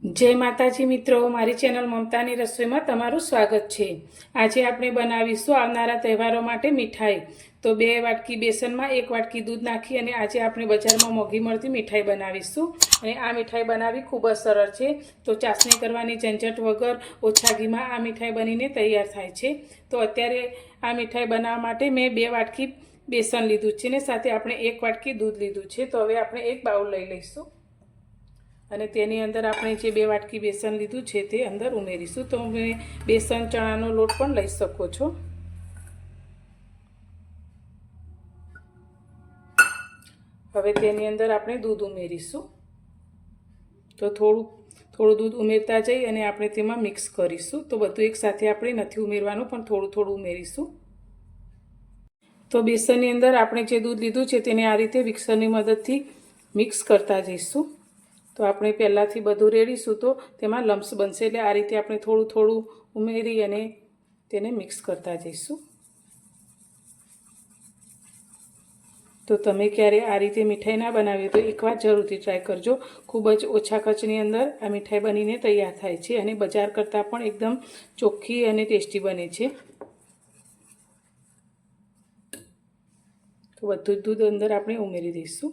जय माताजी मित्रों, मारी चेनल ममतानी रसोईमां तमारुं स्वागत छे। आजे आपणे बनावीशुं आवनारा तहेवारो माटे मीठाई। तो 2 वाटकी बेसनमां 1 वाटकी दूध नाखी अने आजे आपणे बजारमां मोंघी मळती मीठाई बनावीशुं। अने आ मीठाई बनावी खूब ज सरळ छे। तो चासणी करवानी झंझट वगर ओछा घीमां आ मीठाई बनीने तैयार थाय छे। तो अत्यारे आ मीठाई बनाववा माटे मैं 2 वाटकी बेसन लीधुं छे ने साथे आपणे 1 वाटकी दूध लीधुं छे। तो हवे आपणे एक बाउल लई लईशुं અને તેની અંદર આપણે જે 2 વાટકી બેસન લીધું છે તે અંદર ઉમેરીશું। તો તમે બેસન ચણાનો લોટ પણ લઈ શકો છો। હવે તેની અંદર આપણે દૂધ ઉમેરીશું। તો થોડું દૂધ ઉમેરતા જઈ અને આપણે તેમાં મિક્સ કરીશું। તો બધું એકસાથે આપણે નથી ઉમેરવાનું, પણ થોડું ઉમેરીશું। તો બેસનની અંદર આપણે જે દૂધ લીધું છે તેને આ રીતે મિક્સરની મદદથી મિક્સ કરતા જઈશું। तो આપણે પહેલાથી બધું રેડીશું તો તેમાં લમ્સ બનશે, એટલે આ રીતે આપણે થોડું ઉમેરી અને તેને મિક્સ કરતા જઈશું। તો તમે ક્યારે આ રીતે મીઠાઈ ના બનાવી તો એકવાર જરૂરથી ટ્રાય કરજો। ખૂબ જ ઓછા ખર્ચની અંદર આ મીઠાઈ બનીને તૈયાર થાય છે અને બજાર કરતાં પણ એકદમ ચોખ્ખી અને ટેસ્ટી બને છે। તો બધું જ દૂધ અંદર આપણે ઉમેરી દઈશું।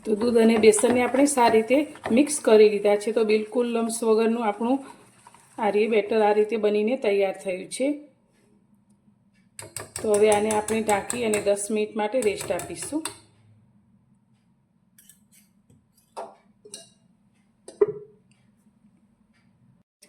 तो दूध और बेसन ने अपने सारी रीते मिक्स कर लीधा है। तो बिल्कुल लम्स वगरनु आपणुं आ रीते बेटर आ रीते बनीने तैयार थयुं छे। तो हवे आने आपणे ढांकी अने 10 मिनिट माटे रेस्ट आपीशुं।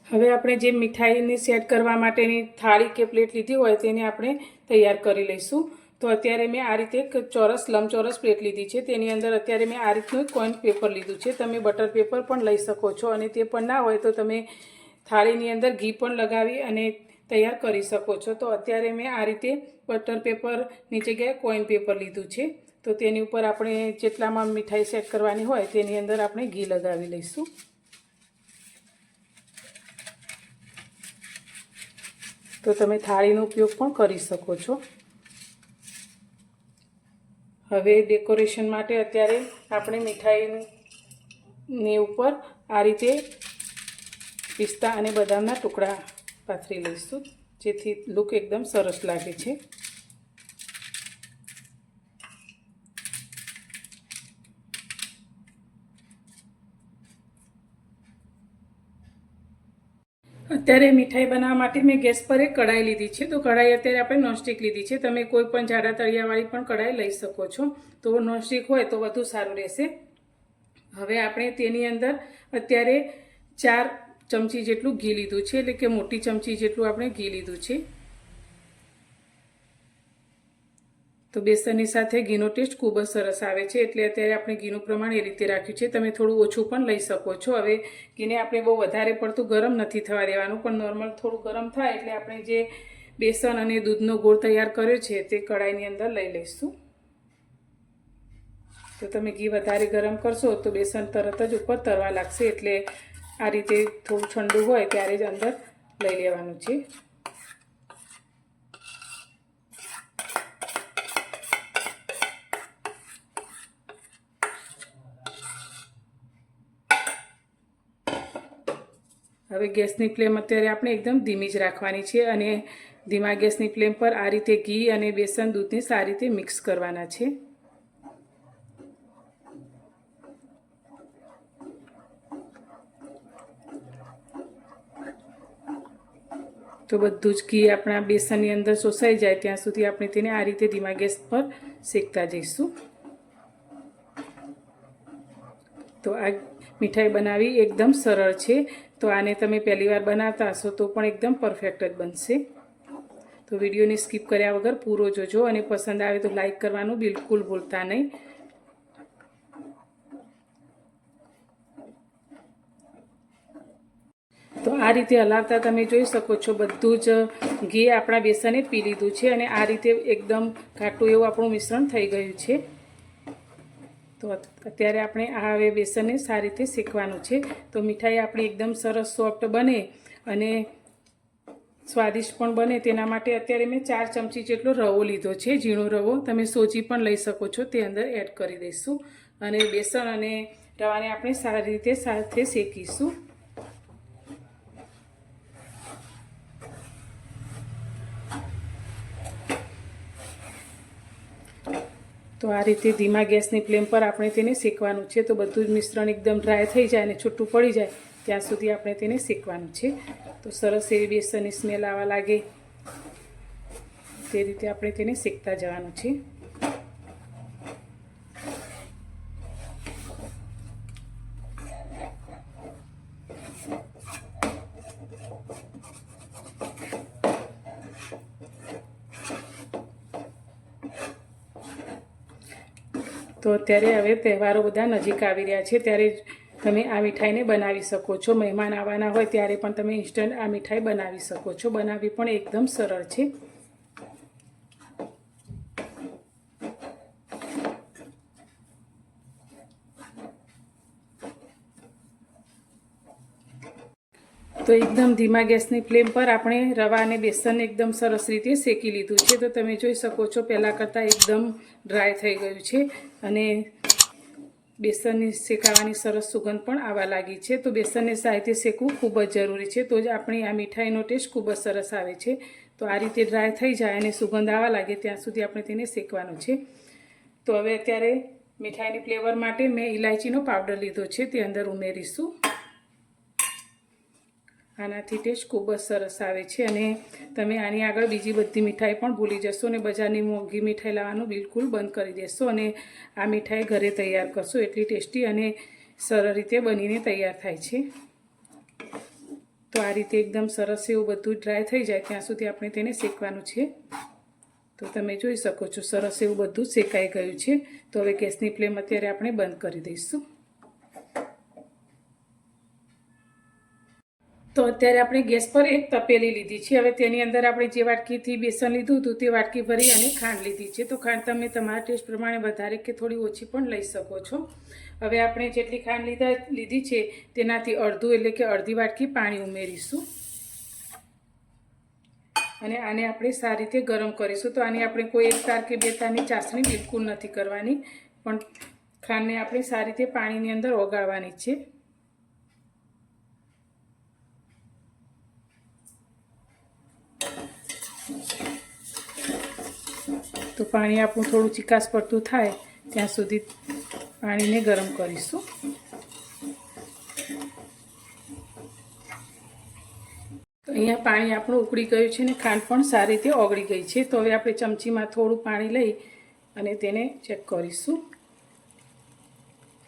हवे आपणे जे मीठाईने सेट करवा माटेनी थाळी के प्लेट लीधी होय तेने आपणे तैयार करी लईशुं। तो अत्यारे मैं आ रीते एक चौरस लंबचौरस प्लेट लीधी है। तेनी अंदर अत्यारे मैं आ रीतनुं कॉइन पेपर लीधुं छे। तमे बटर पेपर पण लई शको छो अने ते पण ना होय तो तमे थाळीनी अंदर घी पण लगावी अने तैयार करी शको छो। तो अत्यारे मैं आ रीते बटर पेपरनी जग्याए कॉइन पेपर लीधुं छे। तो तेनी उपर आपणे जेटलामां मीठाई सेट करवानी होय तेनी अंदर आपणे घी लगावी लईशुं। तो तमे थाळीनो उपयोग पण करी शको छो। हवे डेकोरेशन माटे अत्यारे आपणे मीठाईनी उपर आ रीते पिस्ता अने बदामना टुकड़ा पाथरी लईशुं, जेथी लुक एकदम सरस लागे छे। अत्यारे मिठाई बनाववा माटे मैं गैस पर एक कढ़ाई लीधी है। तो कढ़ाई अत्यारे आपणे नॉनस्टिक लीधी है। तमे कोई पण जाड़ा तळियावाળી पण कढ़ाई लई शको छो। तो नॉनस्टिक होय तो वधु सारुं रहेशे। हवे आपणे तेनी अंदर अत्यारे 4 चमची जेटलुं घी लीधुं छे, એટલે કે મોટી ચમચી જેટલું આપણે ઘી લીધું છે। तो बेसननी साथे घीनो टेस्ट खूब ज सरस आवे छे, એટલે અત્યારે આપણે ઘીનું પ્રમાણ એ રીતે રાખ્યું છે। તમે થોડું ઓછું પણ લઈ શકો છો। હવે ઘીને આપણે બહુ વધારે પડતું ગરમ નથી થવા દેવાનું, પણ નોર્મલ થોડું ગરમ થાય એટલે આપણે જે બેસન અને દૂધનો ગોળ તૈયાર કર્યો છે તે કઢાઈની અંદર લઈ લઈશું। તો તમે ઘી વધારે ગરમ કરશો તો બેસન તરત જ ઉપર તરવા લાગશે, એટલે આ રીતે થોડું ઠંડુ હોય ત્યારે જ અંદર લઈ લેવાનું છે। हवे गैसनी फ्लेम अत्यारे आपणे एकदम धीमी ज राखवानी छे अने धीमा गैसनी फ्लेम पर आ रीते घी अने बेसन दूधने सारी रीते मिक्स करवाना छे। तो बधुं ज घी आपणा बेसननी अंदर शोषाई जाए त्यां सुधी आपणे तेने आ रीते धीमा गैस पर शेकता जईशुं। तो आ मीठाई बनावी एकदम सरल छे। तो आने तमे पहली बार बनाता हशो तो पण एकदम परफेक्ट ज बनशे। तो विडियो ने स्कीप कर्या वगर पूरो जोजो अने पसंद आवे तो लाइक करवानुं बिल्कुल भूलता नहीं। तो आ रीते हलावता तमे जोई शको छो बधुं ज घी आपणा बेसने पी लीधुं छे अने आ रीते एकदम घाटुं एवुं आपणुं मिश्रण थई गयुं छे। तो अत्यारे आपणे आ हवे बेसनने सारी रीते शेकवानुं छे। तो मीठाई आपणी एकदम सरस सॉफ्ट बने अने સ્વાદિષ્ટ પણ બને તેના માટે અત્યારે મેં 4 ચમચી જેટલો રવો લીધો છે, ઝીણો રવો. તમે સોજી પણ લઈ શકો છો, તે અંદર એડ કરી દઈશું. અને બેસન અને રવાને આપણે સારી રીતે સાથે શેકીશું. તો આ રીતે ધીમા ગેસની ફ્લેમ પર આપણે તેને શેકવાનું છે. તો બધું જ મિશ્રણ એકદમ ડ્રાય થઈ જાય અને છૂટું પડી જાય ત્યાં સુધી આપણે તેને શેકવાનું છે. તો સરસ એવી બેસનની સ્મેલ આવવા લાગે તે રીતે આપણે તેને શેકતા જવાનું છે. તો અત્યારે હવે તહેવારો બધા નજીક આવી રહ્યા છે, ત્યારે તમે આ મીઠાઈને બનાવી શકો છો. મહેમાન આવવાના હોય ત્યારે પણ તમે ઇન્સ્ટન્ટ આ મીઠાઈ બનાવી શકો છો. બનાવવી પણ એકદમ સરળ છે. તો એકદમ ધીમા ગેસની ફ્લેમ પર આપણે રવા અને બેસન એકદમ સરસ રીતે શેકી લીધું છે. તો તમે જોઈ શકો છો પહેલાં કરતાં એકદમ ડ્રાય થઈ ગયું છે અને બેસનની શેકાવાની સરસ સુગંધ પણ આવવા લાગી છે. તો બેસનને સાથે શેકવું ખૂબ જ જરૂરી છે, તો જ આપણી આ મીઠાઈનો ટેસ્ટ ખૂબ જ સરસ આવે છે. તો આ રીતે ડ્રાય થઈ જાય અને સુગંધ આવવા લાગે ત્યાં સુધી આપણે તેને શેકવાનું છે. તો હવે અત્યારે મીઠાઈની ફ્લેવર માટે મેં ઇલાયચીનો પાવડર લીધો છે, તે અંદર ઉમેરીશું. આનાથી ટેસ્ટ ખૂબ જ સરસ આવે છે અને તમે આની આગળ બીજી બધી મીઠાઈ પણ ભૂલી જશો અને બજારની મોંઘી મીઠાઈ લાવવાનું બિલકુલ બંધ કરી દેશો અને આ મીઠાઈ ઘરે તૈયાર કરશો. એટલી ટેસ્ટી અને સરળ રીતે બનીને તૈયાર થાય છે. તો આ રીતે એકદમ સરસ એવું બધું ડ્રાય થઈ જાય ત્યાં સુધી આપણે તેને શેકવાનું છે. તો તમે જોઈ શકો છો સરસ એવું બધું શેકાઈ ગયું છે. તો હવે ગેસની ફ્લેમ અત્યારે આપણે બંધ કરી દઈશું. તો અત્યારે આપણે ગેસ પર એક તપેલી લીધી છે. હવે તેની અંદર આપણે જે વાટકીથી બેસન લીધું હતું તે વાટકી ભરી અને ખાંડ લીધી છે. તો ખાંડ તમે તમારા ટેસ્ટ પ્રમાણે વધારે કે થોડી ઓછી પણ લઈ શકો છો. હવે આપણે જેટલી ખાંડ લીધી છે તેનાથી અડધું એટલે કે અડધી વાટકી પાણી ઉમેરીશું અને આને આપણે સારી રીતે ગરમ કરીશું. તો આની આપણે કોઈ 1 તાર કે 2 તારની ચાસણી બિલકુલ નથી કરવાની, પણ ખાંડને આપણે સારી રીતે પાણીની અંદર ઓગાળવાની છે. તો પાણી આપણું થોડું ચીકાશ પડતું થાય ત્યાં સુધી પાણીને ગરમ કરીશું. તો અહીંયા પાણી આપણું ઉકળી ગયું છે અને ખાંડ પણ સારી રીતે ઓગળી ગઈ છે. તો હવે આપણે ચમચીમાં થોડું પાણી લઈ અને તેને ચેક કરીશું.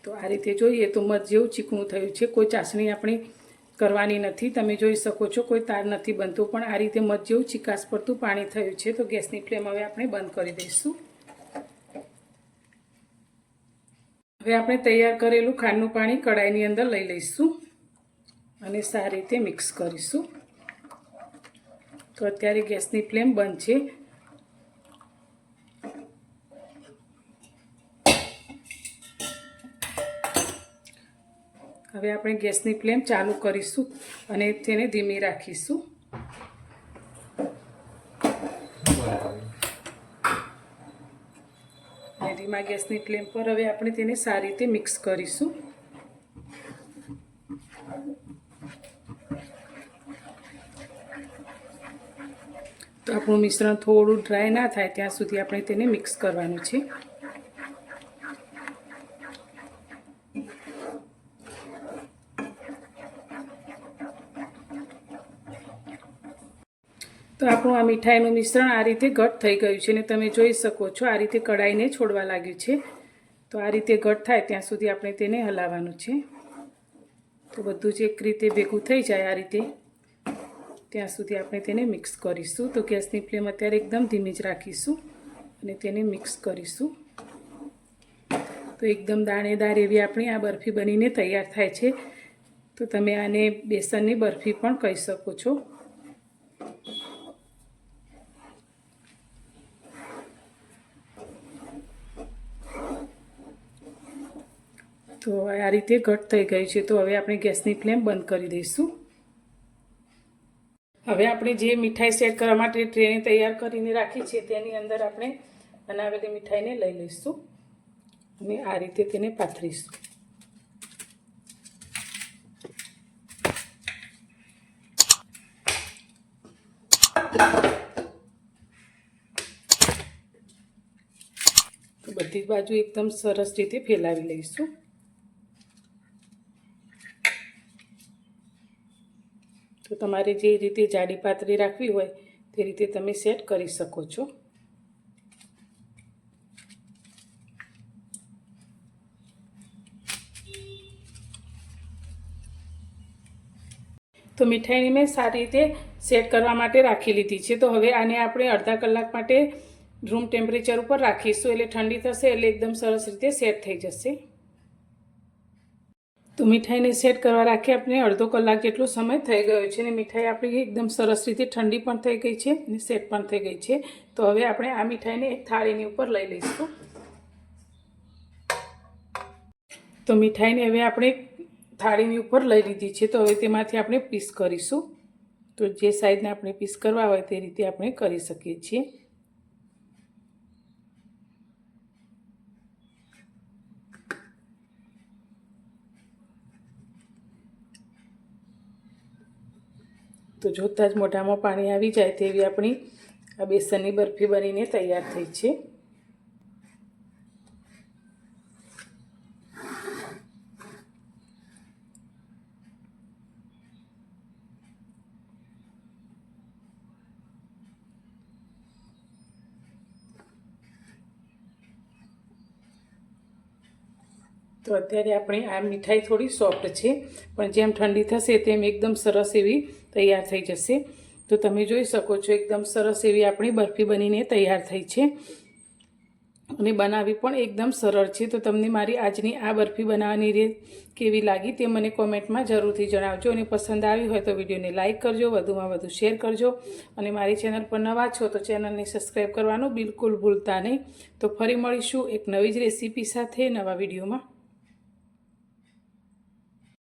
તો આ રીતે જોઈએ તો મધ જેવું ચીકણું થયું છે. કોઈ ચાસણી આપણી કરવાની નથી. તમે જોઈ શકો છો કોઈ તાર નથી બનતો, પણ આ રીતે મધ જેવું ચીકાશ પડતું પાણી થયું છે. તો ગેસની ફ્લેમ હવે આપણે બંધ કરી દઈશું. હવે આપણે તૈયાર કરેલું ખાંડનું પાણી કડાઈની અંદર લઈ લઈશું અને સારી રીતે મિક્સ કરીશું. તો અત્યારે ગેસની ફ્લેમ બંધ છે. હવે આપણે ગેસની ફ્લેમ ચાલુ કરીશું અને તેને ધીમી રાખીશું. અને ધીમા ગેસની ફ્લેમ પર હવે આપણે તેને સારી રીતે મિક્સ કરીશું. તો આપણું મિશ્રણ થોડું ડ્રાય ના થાય ત્યાં સુધી આપણે તેને મિક્સ કરવાનું છે. તો આપણું આ મીઠાઈનું મિશ્રણ આ રીતે ઘટ થઈ ગયું છે અને તમે જોઈ શકો છો આ રીતે કડાઈને છોડવા લાગ્યું છે. તો આ રીતે ઘટ થાય ત્યાં સુધી આપણે તેને હલાવવાનું છે. તો બધું જ એક રીતે ભેગું થઈ જાય આ રીતે ત્યાં સુધી આપણે તેને મિક્સ કરીશું. તો ગેસની ફ્લેમ અત્યારે એકદમ ધીમી જ રાખીશું અને તેને મિક્સ કરીશું. તો એકદમ દાણેદાર એવી આપણી આ બરફી બનીને તૈયાર થાય છે. તો તમે આને બેસનની બરફી પણ કહી શકો છો. તો આ રીતે ઘટ થઈ ગઈ છે. તો હવે આપણે ગેસની ફ્લેમ બંધ કરી દઈશું. હવે હવે આપણે જે મીઠાઈ સેટ કરવા માટે ટ્રેને તૈયાર કરીને રાખી છે તેની અંદર આપણે બનાવેલી મીઠાઈને લઈ લઈશું અને આ રીતે તેને પાથરીશું. તો બધી જ બાજુ એકદમ સરસ રીતે ફેલાવી લઈશું. તો તમારે જે રીતે જાડી પાતળી રાખવી હોય તે રીતે તમે સેટ કરી શકો છો. તો મીઠાઈને મેં સારી રીતે સેટ કરવા માટે રાખી લીધી છે. તો હવે આને આપણે અડધા કલાક માટે રૂમ ટેમ્પરેચર ઉપર રાખીશું, એટલે ઠંડી થશે એટલે એકદમ સરસ રીતે સેટ થઈ જશે. તો મીઠાઈને સેટ કરવા રાખી આપણે અડધો કલાક જેટલો સમય થઈ ગયો છે અને મીઠાઈ આપણી એકદમ સરસ રીતે ઠંડી પણ થઈ ગઈ છે અને સેટ પણ થઈ ગઈ છે. તો હવે આપણે આ મીઠાઈને એક થાળીની ઉપર લઈ લઈશું. તો મીઠાઈને હવે આપણે થાળીની ઉપર લઈ લીધી છે. તો હવે તેમાંથી આપણે પીસ કરીશું. તો જે સાઈઝના આપણે પીસ કરવા હોય તે રીતે આપણે કરી શકીએ છીએ. તો જોતાં જ મોઢામાં પાણી આવી જાય તેવી આપણી આ બેસનની બરફી બનીને તૈયાર થઈ છે. તો અત્યારે આપણી આ મીઠાઈ થોડી સોફ્ટ છે, પણ જેમ ઠંડી થશે તેમ એકદમ સરસ એવી તૈયાર થઈ જશે. તો તમે જોઈ શકો છો એકદમ સરસ એવી આપણી બરફી બનીને તૈયાર થઈ છે અને બનાવવી પણ એકદમ સરળ છે. તો તમને મારી આજની આ બરફી બનાવવાની રીત કેવી લાગી તે મને કોમેન્ટમાં જરૂરથી જણાવજો અને પસંદ આવી હોય તો વિડીયોને લાઇક કરજો, વધુમાં વધુ શેર કરજો અને મારી ચેનલ પર નવા છો તો ચેનલને સબસ્ક્રાઈબ કરવાનું બિલકુલ ભૂલતા નહીં. તો ફરી મળીશું એક નવી જ રેસીપી સાથે નવા વિડીયોમાં.